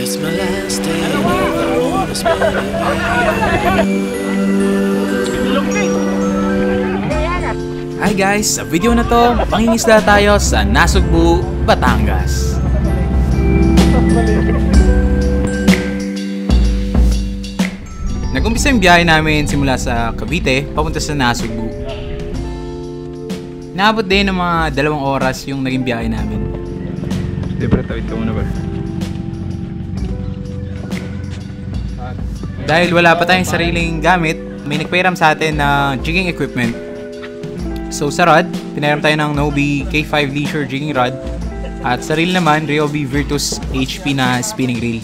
It's my last day and I wanna spend it with you. Hi guys! Sa video na to, mangingisda tayo sa Nasugbu, Batangas. Nag-umpisa yung biyahe namin simula sa Cavite, papunta sa Nasugbu. Naabot din ng mga 2 oras yung naging biyahe namin. Siyempre, tawid ka muna ba? Dahil wala pa tayong sariling gamit, may nagpairam sa atin na jigging equipment. So sa rod, pinairam tayo ng Nobi K5 Leisure jigging rod. At sa reel naman, Ryobi Virtus HP na spinning reel.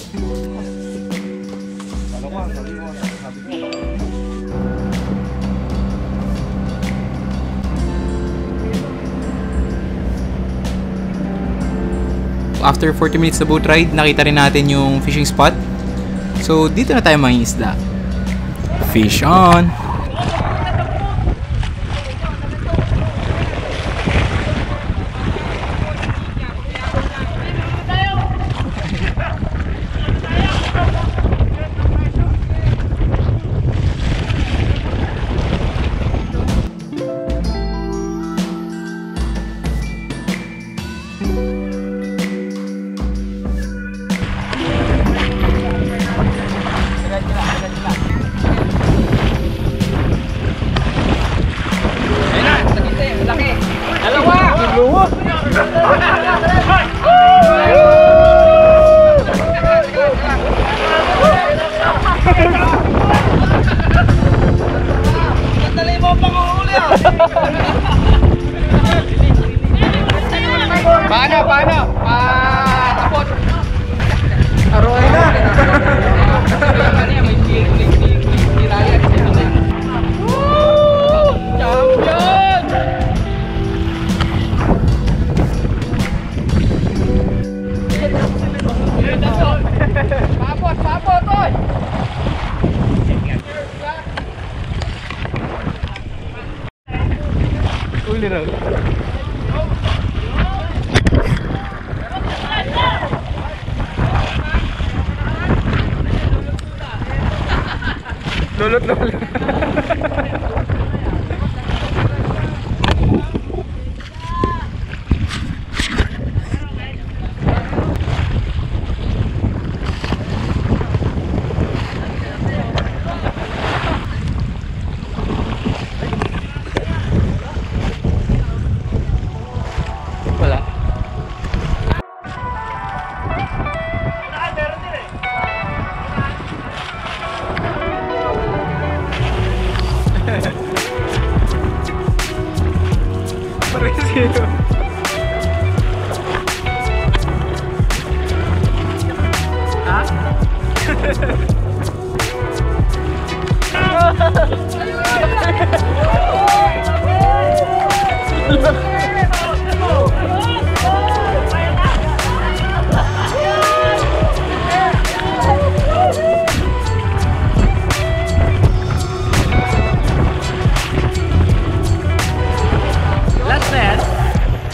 After 40 minutes na boat ride, nakita rin natin yung fishing spot. So dito na tayo mangingisda. Fish on! Paano? Tapos. Aroy na. Champion! Papot, oy! Uli raw. Lulot. Wala. Parecido. Ah?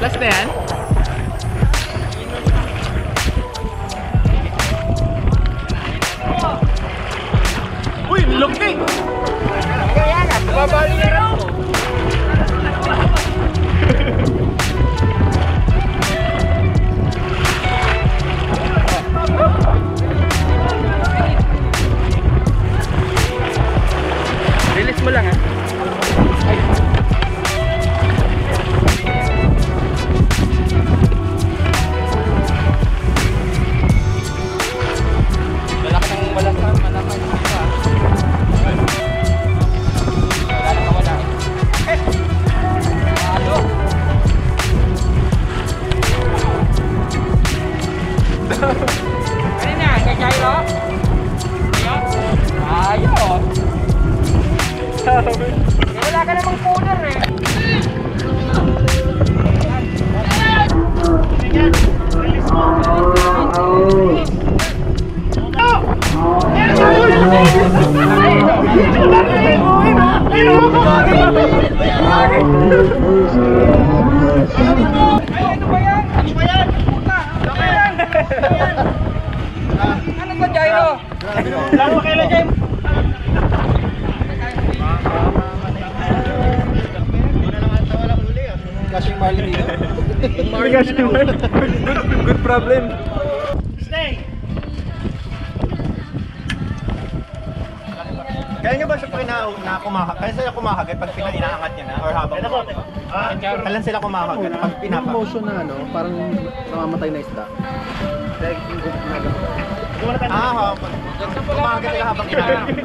Last man. Uy, laki! Babali na rin. Release mo lang, ha? Ay. Wala ka namang cooler eh. Ano ba yan? sa gyro. Lang pa kailan gyro. Cashing Marley dito. Good problem. Kaya nyo ba siya kaya sila kumakagat pag inaangat niya na? Or habang kailan sila kumakagat pag pinapa? Yung motion na ano, parang namamatay na isda. Kumakagat sila habang inaangat.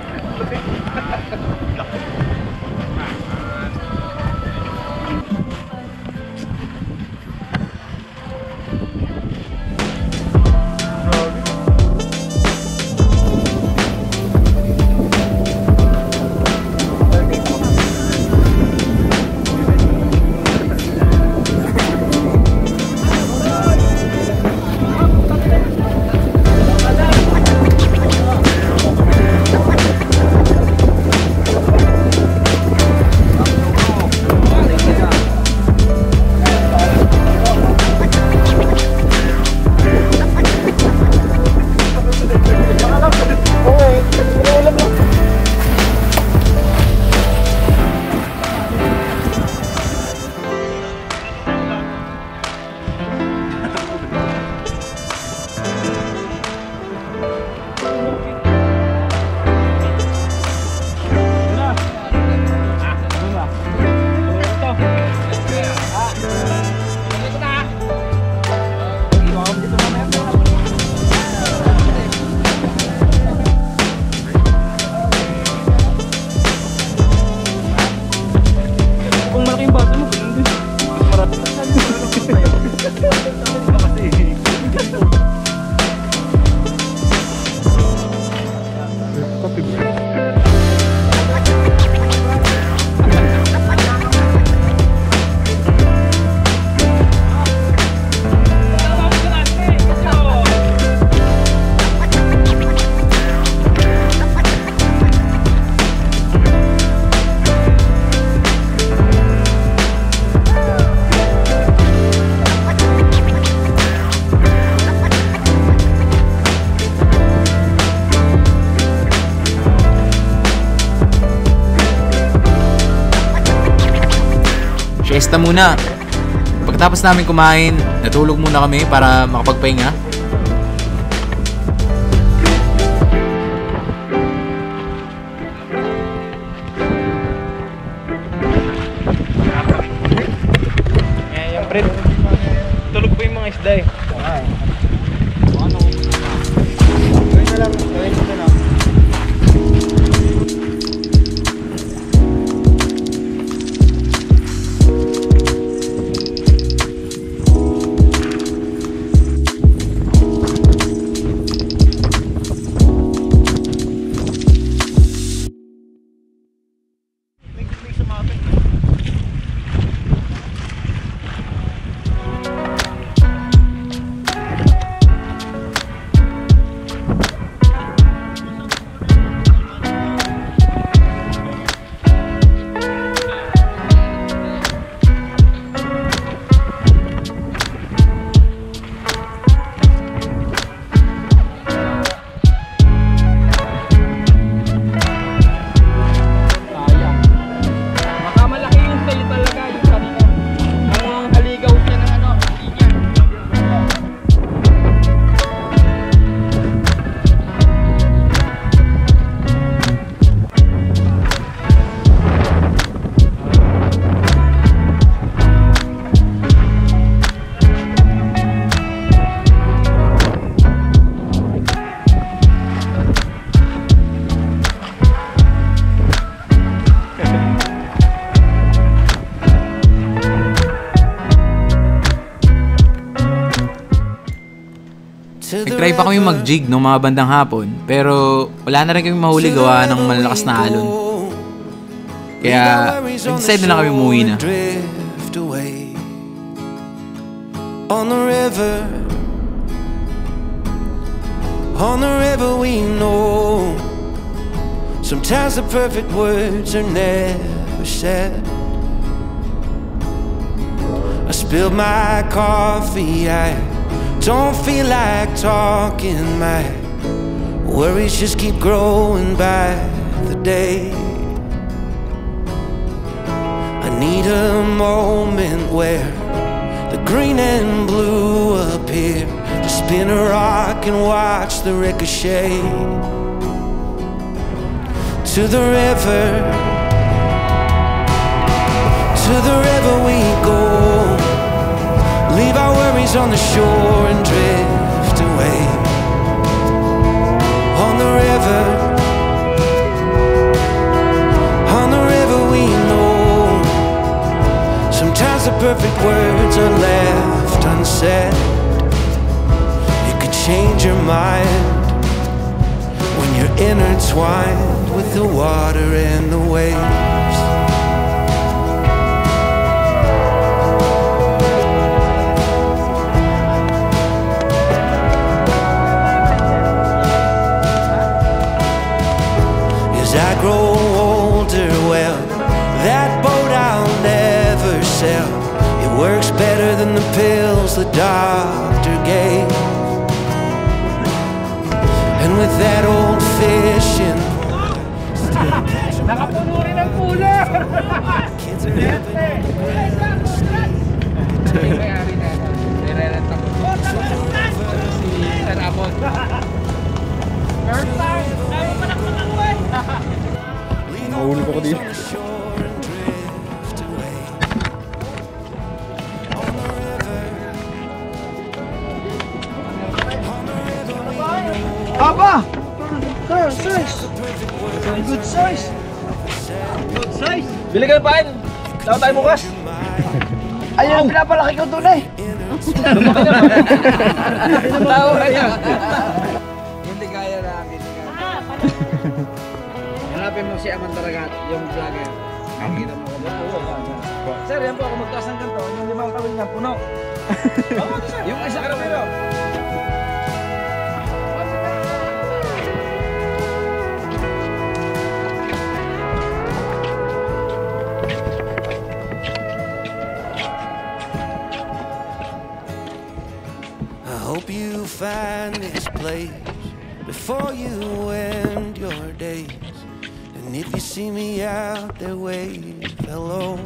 Siesta muna. Pagkatapos namin kumain, natulog muna kami para makapagpahinga. Yan, pre. Tulog po yung mga isda eh. Gawin na lang. Nag-try pa kami mag-jig nung mga bandang hapon, pero wala na rin kami mahuli gawa ng malalakas na alon. Kaya nag-decide na lang kami umuwi na. On the river we know sometimes the perfect words are never said. I spilled my coffee, I don't feel like talking. My Worries just keep growing by the day. I need a moment where the green and blue appear, to spin a rock and watch the ricochet. To the river we go, leave our worries on the shore and drift away. On the river we know, sometimes the perfect words are left unsaid. You could change your mind when you're intertwined with the water and the waves. As I grow older, well, that boat I'll never sail. It works better than the pills the doctor gave. And with that old fishing, Nakapuno rin ang cooler! kids are helping. May-ari na ito. Nire-rent ako. Si Sir Abot. First time! Ayaw pa nakapagawin! Mahuli ko dito. Aba! Sir, size! Good size! Good size! Bili ka ng pain! Tao tayo bukas! Ayun, pinapalaki ko doon eh! Lumaki naman! Tao ka niya! Hindi kaya na, hindi kaya. Hanapin mo si Aman Taragat, yung vlogger. Nakikita mo ko ba? Sir, yan po ako magtaas ng ganito. Yung limang kawin niya, puno. Yung isa ka pero. I hope you find this place before you end your days. And if you see me out there, wave hello.